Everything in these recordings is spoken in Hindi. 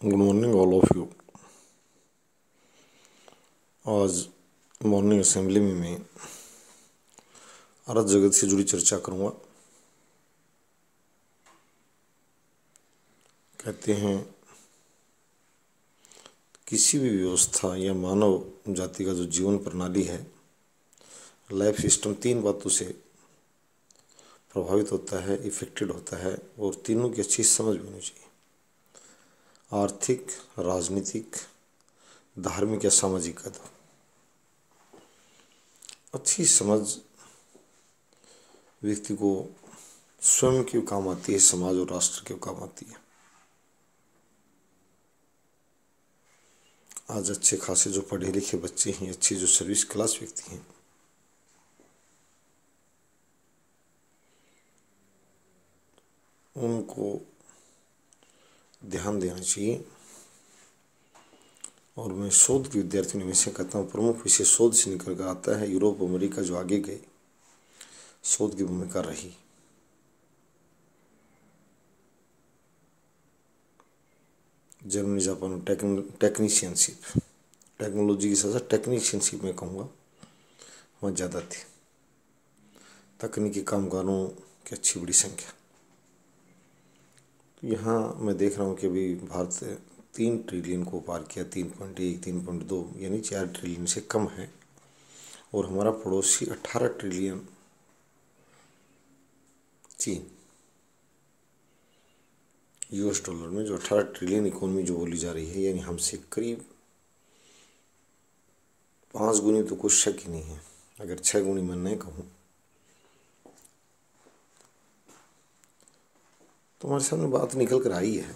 Good morning all of you. आज मॉर्निंग असेंबली में मैं अरथ जगत से जुड़ी चर्चा करूँगा। कहते हैं किसी भी व्यवस्था या मानव जाति का जो जीवन प्रणाली है, लाइफ सिस्टम, तीन बातों से प्रभावित होता है, इफेक्टेड होता है, और तीनों की अच्छी समझ भी होनी चाहिए। आर्थिक, राजनीतिक, धार्मिक या सामाजिक का तो अच्छी समझ व्यक्ति को स्वयं क्यों काम आती है, समाज और राष्ट्र क्यों काम आती है। आज अच्छे खासे जो पढ़े लिखे बच्चे हैं, अच्छी जो सर्विस क्लास व्यक्ति हैं, उनको ध्यान देना चाहिए। और मैं शोध के विद्यार्थियों में से कहता हूँ, प्रमुख विषय शोध से निकल कर आता है यूरोप अमेरिका जो आगे गए, शोध की भूमिका रही। जर्मनी जापान टेक्नीशियनशिप, टेक्नोलॉजी की साथ टेक्नीशियनशिप में कहूँगा, वहाँ ज़्यादा थी। तकनीकी कामगारों की अच्छी बड़ी संख्या। तो यहाँ मैं देख रहा हूँ कि अभी भारत 3 ट्रिलियन को पार किया, 3.1, 3.2, यानी 4 ट्रिलियन से कम है। और हमारा पड़ोसी 18 ट्रिलियन चीन, यूएस डॉलर में जो 18 ट्रिलियन इकोनॉमी जो बोली जा रही है, यानी हमसे करीब 5 गुनी तो कुछ शक ही नहीं है, अगर 6 गुनी मैं नहीं कहूँ। तो हमारे सामने बात निकल कर आई है।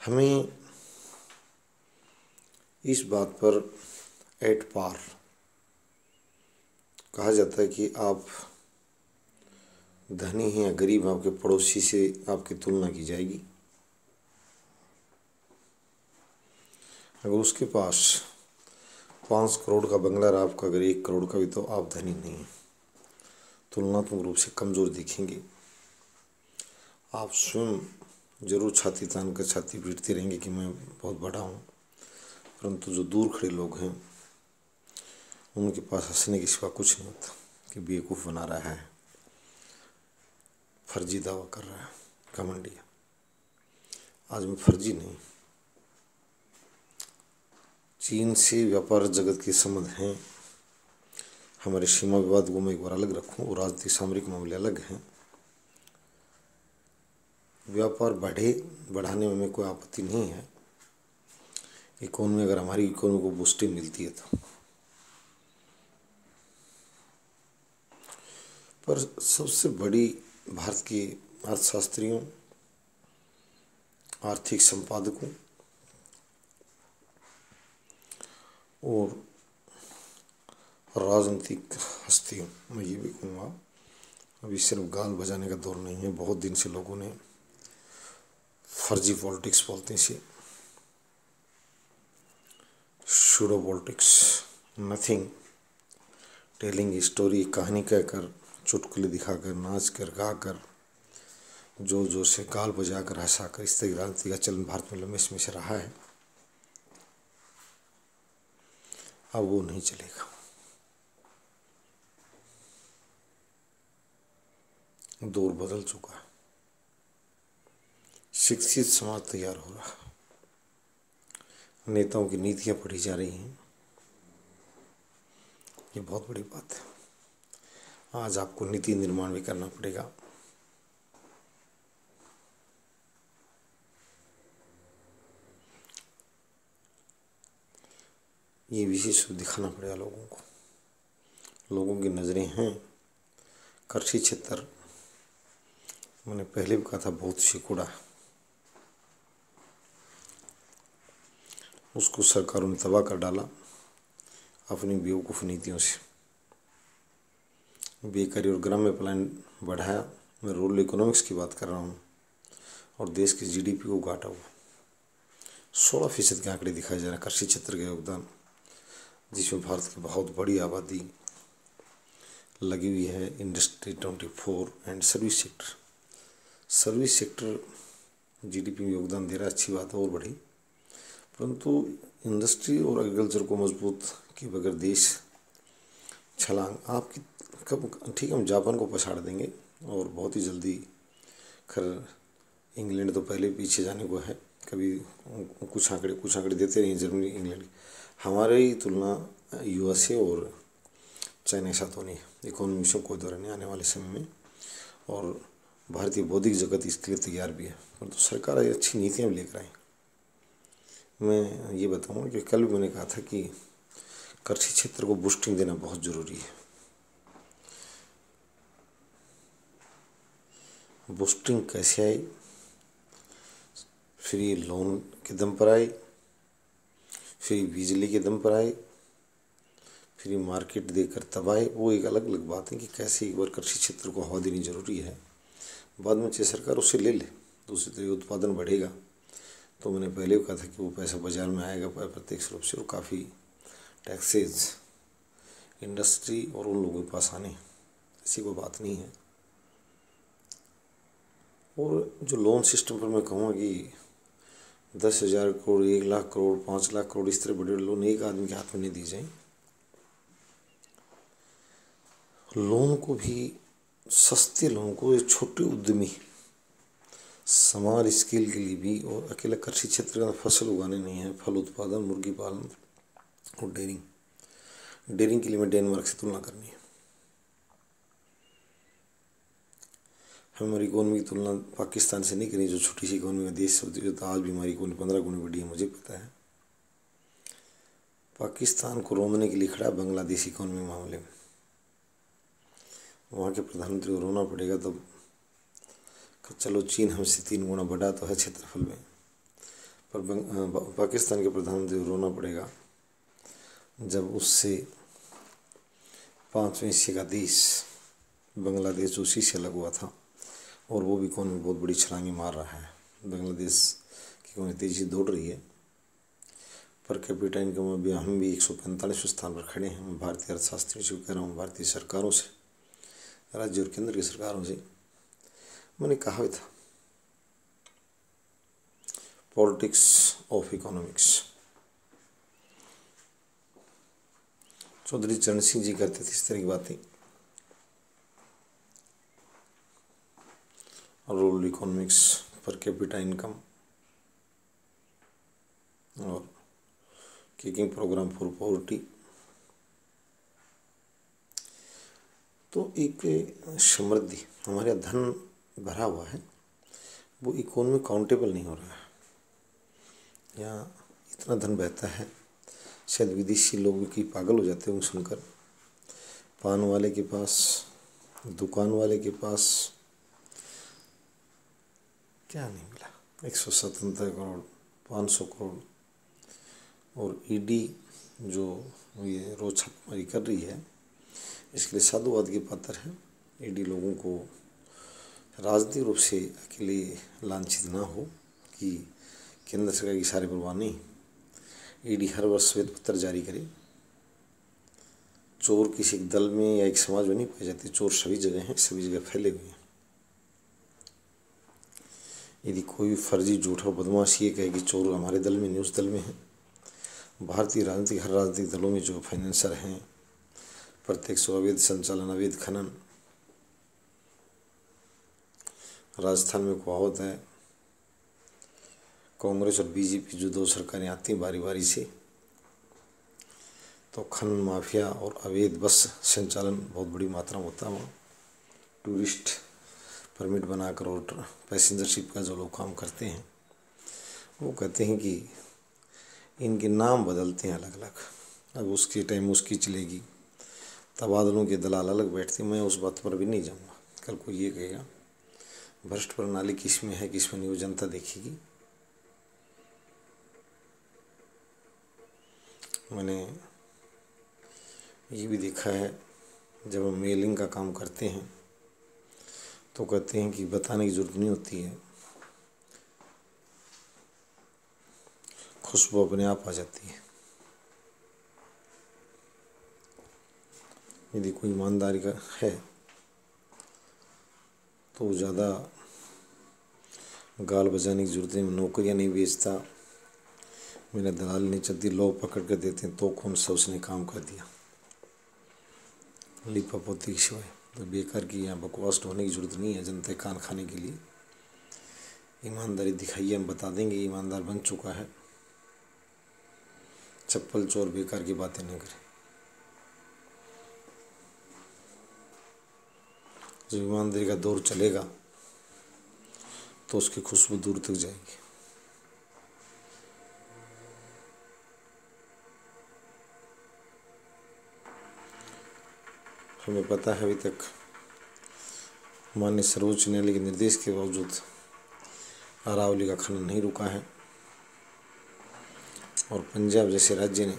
हमें इस बात पर एट पार कहा जाता है कि आप धनी हैं या गरीब, आपके पड़ोसी से आपकी तुलना की जाएगी। अगर उसके पास 5 करोड़ का बंगला और आपका अगर 1 करोड़ का भी, तो आप धनी नहीं हैं, तुलनात्मक रूप से कमज़ोर दिखेंगे। आप स्वयं जरूर छाती तान कर छाती पीटते रहेंगे कि मैं बहुत बड़ा हूँ, परंतु जो दूर खड़े लोग हैं उनके पास हंसने के सिवा कुछ नहीं होता कि बेवकूफ़ बना रहा है, फर्जी दावा कर रहा है, घमंडिया। आज मैं फर्जी नहीं, चीन से व्यापार जगत के संबंध हैं। हमारे सीमा विवाद को मैं एक बार अलग रखूँ, और राजनीतिक सामरिक मामले अलग हैं। व्यापार बढ़ाने में कोई आपत्ति नहीं है। इकोनॉमी, अगर हमारी इकोनॉमी को बूस्टिंग मिलती है तो। पर सबसे बड़ी भारत के अर्थशास्त्रियों, आर्थिक संपादकों और राजनीतिक हस्तियों, मैं ये भी कहूँगा, अभी सिर्फ गाल बजाने का दौर नहीं है। बहुत दिन से लोगों ने फर्जी पॉलिटिक्स बोलते हैं, pseudo politics, nothing telling story, कहानी कहकर, चुटकुले दिखाकर, नाच कर, गा कर, जोर जोर से गाल बजाकर, हंसाकर, इस तरह राजनीति का चलन भारत में लंबे समय से रहा है। अब वो नहीं चलेगा। दौर बदल चुका है, शिक्षित समाज तैयार हो रहा है, नेताओं की नीतियाँ पढ़ी जा रही हैं। ये बहुत बड़ी बात है। आज आपको नीति निर्माण भी करना पड़ेगा। ये विशेष दिखाना पड़ेगा लोगों को। लोगों की नज़रें हैं कृषि क्षेत्र, मैंने पहले भी कहा था, बहुत सिकुड़ा है। उसको सरकारों ने तबाह कर डाला अपनी बेवकूफ़ नीतियों से। बेकारी और ग्राम्य पलायन बढ़ाया। मैं रूरल इकोनॉमिक्स की बात कर रहा हूँ। और देश की जीडीपी को घाटा हुआ। 16% के आंकड़े दिखाए जा रहे हैं कृषि क्षेत्र का योगदान, जिसमें भारत की बहुत बड़ी आबादी लगी हुई है। Industry 24 and service sector GDP में योगदान दे रहा है, अच्छी बात है और बढ़ी। परंतु इंडस्ट्री और एग्रीकल्चर को मजबूत किए बगैर देश छलांग आपकी कब, ठीक है हम जापान को पछाड़ देंगे और बहुत ही जल्दी, खैर इंग्लैंड तो पहले पीछे जाने को है, कभी कुछ आंकड़े देते रहे जर्मनी इंग्लैंड। हमारी तुलना यूएसए और चाइना के साथ होनी है इकोनॉमी से कोई दौर नहीं आने वाले समय में, और भारतीय बौद्धिक जगत इसके लिए तैयार भी है। परंतु सरकार अच्छी नीतियाँ भी लेकर आई। मैं ये बताऊँगा कि कल भी मैंने कहा था कि कृषि क्षेत्र को बूस्टिंग देना बहुत ज़रूरी है। बूस्टिंग कैसे आई? फ्री लोन के दम पर आई, फ्री बिजली के दम पर आई, फ्री मार्केट देकर तब आए, वो एक अलग अलग बात है कि कैसे एक बार कृषि क्षेत्र को हवा देनी जरूरी है। बाद में चाहे सरकार उसे ले ले, दूसरी तरह उत्पादन बढ़ेगा तो मैंने पहले भी कहा था कि वो पैसा बाजार में आएगा प्रत्यक्ष रूप से, और काफ़ी टैक्सेज इंडस्ट्री और उन लोगों के पास आने, ऐसी कोई बात नहीं है। और जो लोन सिस्टम पर मैं कहूँगा कि 10,000 करोड़, 1 लाख करोड़, 5 लाख करोड़ इस तरह बड़े लोन एक आदमी के हाथ में नहीं दी जाए। लोन को भी, सस्ते लोन को एक छोटे उद्यमी समार स्किल के लिए भी, और अकेला कृषि क्षेत्र का फसल उगाने नहीं है, फल उत्पादन, मुर्गी पालन और डेयरिंग के लिए मैं डेनमार्क से तुलना करनी है। हमारी इकोनॉमी की तुलना पाकिस्तान से नहीं करनी, जो छोटी सी इकोनॉमी का देश होती है, तो आज भी हमारी इकोनॉमी 15 गुना बढ़ी है, मुझे पता है। पाकिस्तान को रोकने के लिए खड़ा बांग्लादेश इकोनॉमी मामले में, वहाँ के प्रधानमंत्री को रोना पड़ेगा तब। चलो चीन हमसे 3 गुना बढ़ा तो है क्षेत्रफल में, पर पाकिस्तान के प्रधानमंत्री को रोना पड़ेगा जब उससे 5वें हिस्से का देश बांग्लादेश उसी से अलग हुआ था, और वो भी इकोनॉमी बहुत बड़ी छलांगे मार रहा है। बांग्लादेश की इकोनॉमी तेजी दौड़ रही है। पर कैपिटा इनकम में भी हम भी 145वें स्थान पर खड़े हैं। मैं भारतीय अर्थशास्त्री से कह रहा हूँ, भारतीय सरकारों से, राज्य और केंद्र की सरकारों से मैंने कहा था, पॉलिटिक्स ऑफ इकोनॉमिक्स चौधरी चरण सिंह जी करते थे इस तरह की बातें। Rural economics, per capita income और किकिंग प्रोग्राम फॉर पॉवर्टी। तो एक समृद्धि, हमारे धन भरा हुआ है, वो इकोनॉमी काउंटेबल नहीं हो रहा है। यहाँ इतना धन बहता है, शायद विदेशी लोग भी पागल हो जाते होंगे सुनकर। पान वाले के पास, दुकान वाले के पास क्या नहीं मिला, 177 करोड़, 500 करोड़। और ईडी जो ये रोज छापेमारी कर रही है, इसके लिए साधुवाद की पात्र है। ईडी लोगों को राजनीतिक रूप से अकेले लांछित ना हो कि केंद्र सरकार की सारी परवाह नहीं। ईडी हर वर्ष श्वेत पत्र जारी करे। चोर किसी एक दल में या एक समाज में नहीं पाए जाते, चोर सभी जगह हैं, सभी जगह फैले हुए हैं। यदि कोई फर्जी झूठा बदमाश ये कहे कि चोर हमारे दल में नहीं उस दल में है, भारतीय राजनीतिक, हर राजनीतिक दलों में जो फाइनेंसर हैं, प्रत्यक्ष अवैध संचालन, अवैध खनन, राजस्थान में कहावत है, कांग्रेस और बीजेपी जो दो सरकारें आती हैं बारी बारी से, तो खनन माफिया और अवैध बस संचालन बहुत बड़ी मात्रा में होता है। वहाँ टूरिस्ट परमिट बनाकर और पैसेंजरशिप का जो लोग काम करते हैं, वो कहते हैं कि इनके नाम बदलते हैं अलग अलग, अब उसके टाइम उसकी चलेगी, तबादलों के दलाल अलग बैठते हैं। मैं उस बात पर भी नहीं जाऊँगा। कल कोई ये कहेगा भ्रष्ट प्रणाली किस में है किस में नहीं, वो जनता देखेगी। मैंने ये भी देखा है, जब हम मेलिंग का काम करते हैं तो कहते हैं कि बताने की ज़रूरत नहीं होती है, खुशबू अपने आप आ जाती है। यदि कोई ईमानदारी का है तो ज़्यादा गाल बजाने की जरूरत नहीं, नौकरियां नहीं बेचता, मेरा दलाल नहीं चलती, लोग पकड़ कर देते हैं तो कौन सा उसने काम कर दिया लिपापोती की सिवाय। तो बेकार की यहाँ बकवास ढोने की जरूरत नहीं है जनता कान खाने के लिए। ईमानदारी दिखाइए, हम बता देंगे ईमानदार बन चुका है। चप्पल चोर बेकार की बातें न करें। जब ईमानदारी का दौर चलेगा तो उसकी खुशबू दूर तक जाएगी। हमें पता है अभी तक माननीय सर्वोच्च न्यायालय के निर्देश के बावजूद अरावली का खनन नहीं रुका है और पंजाब जैसे राज्य ने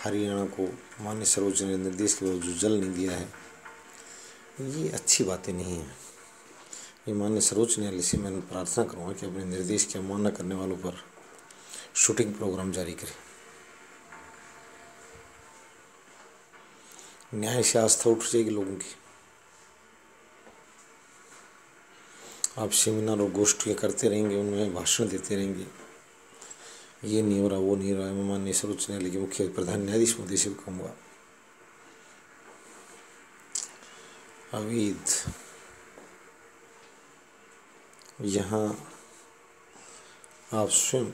हरियाणा को माननीय सर्वोच्च न्यायालय के निर्देश के बावजूद जल नहीं दिया है। ये अच्छी बातें नहीं है। ये माननीय सर्वोच्च न्यायालय से मैं प्रार्थना करूँगा कि अपने निर्देश की अवमानना करने वालों पर शूटिंग प्रोग्राम जारी करें। न्याय से आस्था उठ जाएगी लोगों की। आप सेमिनार और गोष्ठियाँ करते रहेंगे, उनमें भाषण देते रहेंगे, ये नहीं हो रहा वो नहीं हो रहा। मैं माननीय सर्वोच्च न्यायालय के मुख्य प्रधान न्यायाधीश मोदी से भी कहूँगा, अवैध यहाँ आप स्वयं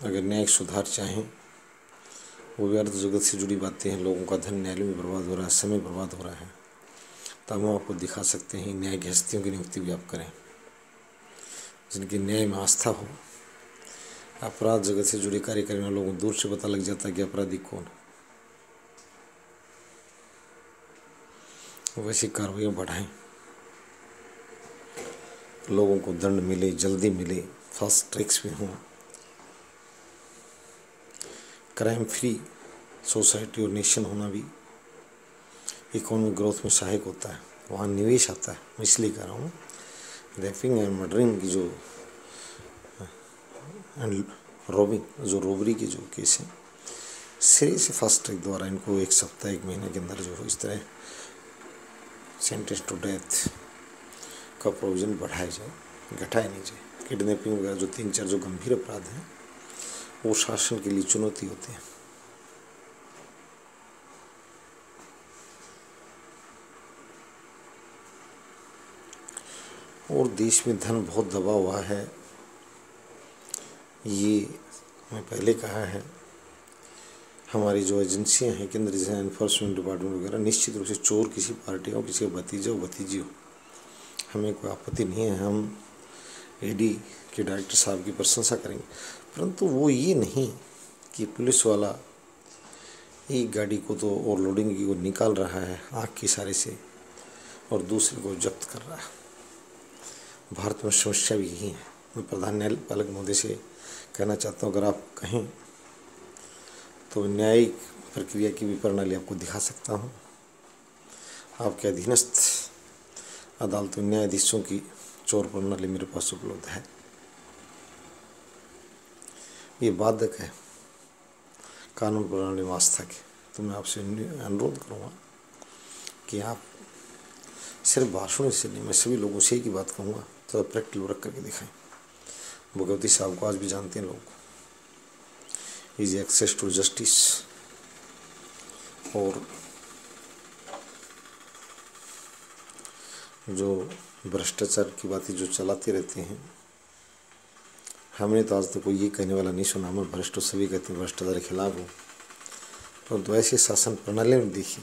अगर न्यायिक सुधार चाहें, वो भी अर्थ जगत से जुड़ी बातें हैं, लोगों का धन न्यायालय में बर्बाद हो रहा है, समय बर्बाद हो रहा है, तब हम आपको दिखा सकते हैं। न्याय की हस्तियों की नियुक्ति भी आप करें जिनकी न्याय में आस्था हो। अपराध जगत से जुड़े कार्य करने वाले लोगों को दूर से पता लग जाता है कि अपराधी कौन है। वैसी कार्रवाइयाँ बढ़ाएं, लोगों को दंड मिले, जल्दी मिले, फास्ट ट्रैक्स में हों। क्राइम फ्री सोसाइटी और नेशन होना भी इकोनॉमिक ग्रोथ में सहायक होता है। वहाँ निवेश आता है। मैं इसलिए कह रहा हूँ रेपिंग एंड मर्डरिंग की जो एंड रॉबिंग जो रोबरी के जो केस हैं, सिरे से फास्ट ट्रैक द्वारा इनको 1 सप्ताह 1 महीने के अंदर जो हो इस तरह सेंटेंस टू डेथ का प्रोविज़न बढ़ाया जाए, घटाया नहीं जाए। किडनैपिंग वगैरह जो 3-4 जो गंभीर अपराध हैं वो शासन के लिए चुनौती होते हैं। और देश में धन बहुत दबा हुआ है, ये मैं पहले कहा है। हमारी जो एजेंसियां हैं, केंद्र जैसे एनफोर्समेंट डिपार्टमेंट वगैरह, निश्चित रूप से चोर किसी पार्टी हो, किसी का भतीजा हो भतीजी हो, हमें कोई आपत्ति नहीं है। हम ईडी के डायरेक्टर साहब की प्रशंसा करेंगे, परंतु वो ये नहीं कि पुलिस वाला एक गाड़ी को तो ओवरलोडिंग की को निकाल रहा है आँख के इशारे से और दूसरे को जब्त कर रहा है। भारत में समस्या भी यही है। मैं प्रधान न्यायपालक महोदय से कहना चाहता हूँ, अगर आप कहें तो न्यायिक प्रक्रिया की भी प्रणाली आपको दिखा सकता हूँ। आपके अधीनस्थ अदालतों न्यायाधीशों की चोर प्रणाली मेरे पास उपलब्ध है। ये बाधक है कानून प्रणाली में आस्था के। तो मैं आपसे अनुरोध करूँगा कि आप सिर्फ भाषणों से नहीं, मैं सभी लोगों से ही की बात कहूँगा, तो प्रैक्टिकल रख करके दिखाएं। भगवती साहब को आज भी जानते हैं लोग, इजी एक्सेस टू जस्टिस। और जो भ्रष्टाचार की बातें जो चलाते रहते हैं, हमने तो आज तक कोई ये कहने वाला नहीं सुना मैं भ्रष्ट, सभी कहते हैं भ्रष्टाचार के खिलाफ हूँ, परंतु ऐसी शासन प्रणाली में देखी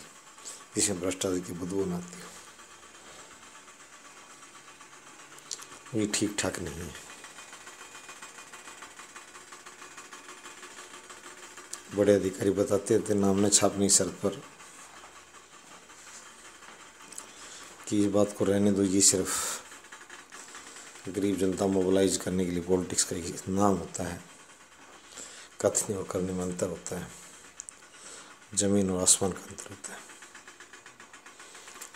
जिसमें भ्रष्टाचार की बदबू न आती हो, ये ठीक ठाक नहीं है। बड़े अधिकारी बताते थे नाम न छापनी शर्त पर कि इस बात को रहने दो, ये सिर्फ गरीब जनता मोबिलाइज करने के लिए पॉलिटिक्स का एक नाम होता है। कथनी और करने में अंतर होता है, जमीन और आसमान का अंतर होता है।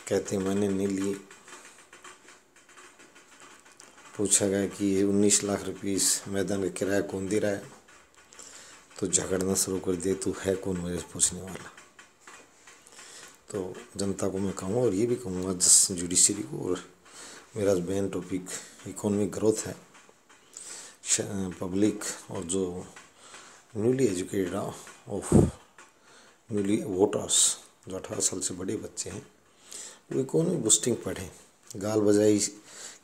कहते मैंने नहीं लिए, पूछा गया कि 19 लाख रुपये इस मैदान का किराया कौन दे रहा है, तो झगड़ना शुरू कर दिए, तू है कौन मुझे पूछने वाला। तो जनता को मैं कहूँगा और ये भी कहूँगा जुडिशरी को और मेरा मेन टॉपिक इकोनॉमिक ग्रोथ है। पब्लिक और जो newly educated of newly voters, जो 18 साल से बड़े बच्चे हैं, वो इकोनॉमिक बूस्टिंग पढ़ें। गाल बजाई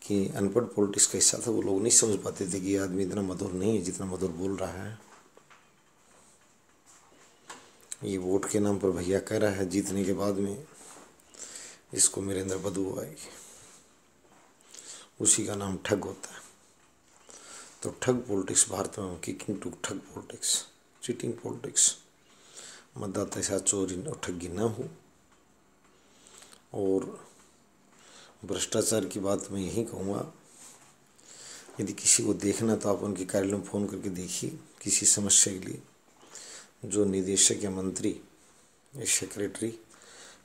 कि अनपढ़ पॉलिटिक्स का हिस्सा था, वो लोग नहीं समझ पाते थे कि ये आदमी इतना मधुर नहीं है जितना मधुर बोल रहा है। ये वोट के नाम पर भैया कह रहा है जीतने के बाद में इसको मेरे अंदर बदबू आएगी, उसी का नाम ठग होता है। तो ठग पॉलिटिक्स भारत में किकिंग टू ठग पॉलिटिक्स, चीटिंग पॉलिटिक्स, मतदाता के साथ चोरी और ठगी ना हो। और भ्रष्टाचार की बात मैं यही कहूँगा, यदि किसी को देखना तो आप उनके कार्यालय में फ़ोन करके देखिए किसी समस्या के लिए। जो निदेशक या मंत्री या सेक्रेटरी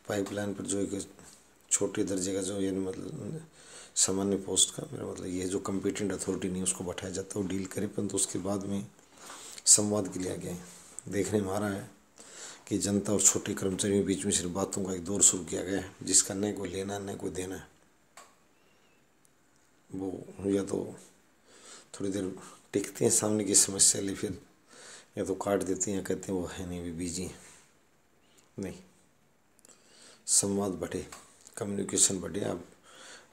पाइपलाइन पर जो एक छोटे दर्जे का जो यानी मतलब सामान्य पोस्ट का, मेरा मतलब ये जो कम्पिटेंट अथॉरिटी नहीं उसको बैठाया जाता, वो डील करे, परंतु उसके बाद में संवाद के लिए आ गए। देखने में आ रहा है कि जनता और छोटे कर्मचारियों के बीच में सिर्फ बातों का एक दौर शुरू किया गया है, जिसका न कोई लेना न कोई देना है। वो या तो थोड़ी देर टिकते हैं सामने की समस्या ले, फिर या तो काट देते हैं या कहते हैं वो है नहीं, भी बिजी है। नहीं, संवाद बढ़े, कम्युनिकेशन बढ़े। आप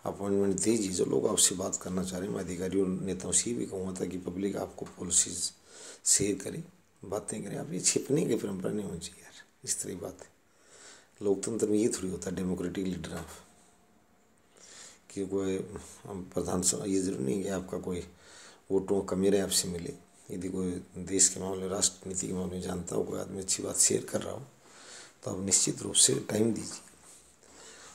अपॉइंटमेंट दीजिए जो लोग आपसे बात करना चाह रहे हैं। मैं अधिकारियों नेताओं से भी कहूँगा ताकि पब्लिक आपको पॉलिसीज शेयर करे, बातें करें। आप ये छिपने की परंपरा नहीं होनी चाहिए यार, इस तरह की बात है। लोकतंत्र में ये थोड़ी होता है डेमोक्रेटिक लीडर ऑफ कि कोई प्रधान, ये जरूरी नहीं कि आपका कोई वोटों का कमी रहे आपसे मिले। यदि कोई देश के मामले, राष्ट्र नीति के मामले में जानता हो कोई आदमी अच्छी बात शेयर कर रहा हो, तो आप निश्चित रूप से टाइम दीजिए,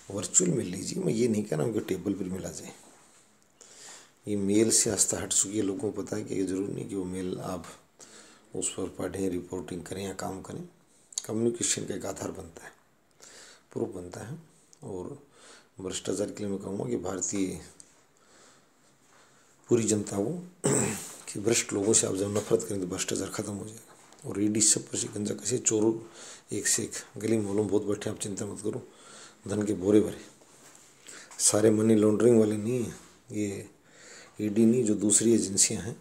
वर्चुअल मिल लीजिए। मैं ये नहीं कह रहा हूँ कि टेबल पर मिला जाए, ये मेल से आस्था हट चुकी है। लोगों को पता है कि ये जरूरी नहीं कि वो मेल आप उस पर पढ़ें, रिपोर्टिंग करें या काम करें। कम्युनिकेशन का एक आधार बनता है, प्रूफ बनता है। और भ्रष्टाचार के लिए मैं कहूँगा कि भारतीय पूरी जनता को कि भ्रष्ट लोगों से आप जब नफरत करें तो भ्रष्टाचार खत्म हो जाएगा। और ईडी सब पर शिकंजा कैसे, चोरों एक से एक गली मोहल्लों में बहुत बैठे, आप चिंता मत करो, धन के बोरे भरे, सारे मनी लॉन्ड्रिंग वाले नहीं हैं। ये ईडी नहीं, जो दूसरी एजेंसियां हैं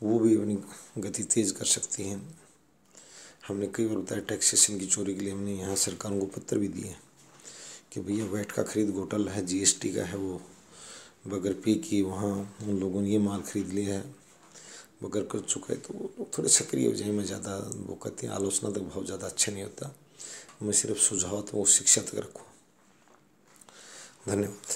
वो भी अपनी गति तेज कर सकती हैं। हमने कई बार बताया टैक्सेशन की चोरी के लिए हमने यहाँ सरकारों को पत्र भी दिए कि भैया वैट का खरीद घोटाला है, जीएसटी का है, वो बगैर पे की वहाँ उन लोगों ने ये माल खरीद लिया है, बगैर कर चुका है। तो वो लोग थोड़े सक्रिय हो जाए। मैं ज़्यादा वो कहते हैं आलोचना तक बहुत ज़्यादा अच्छा नहीं होता, मैं सिर्फ सुझाव तो वो शिक्षा तक रखूँ। धन्यवाद।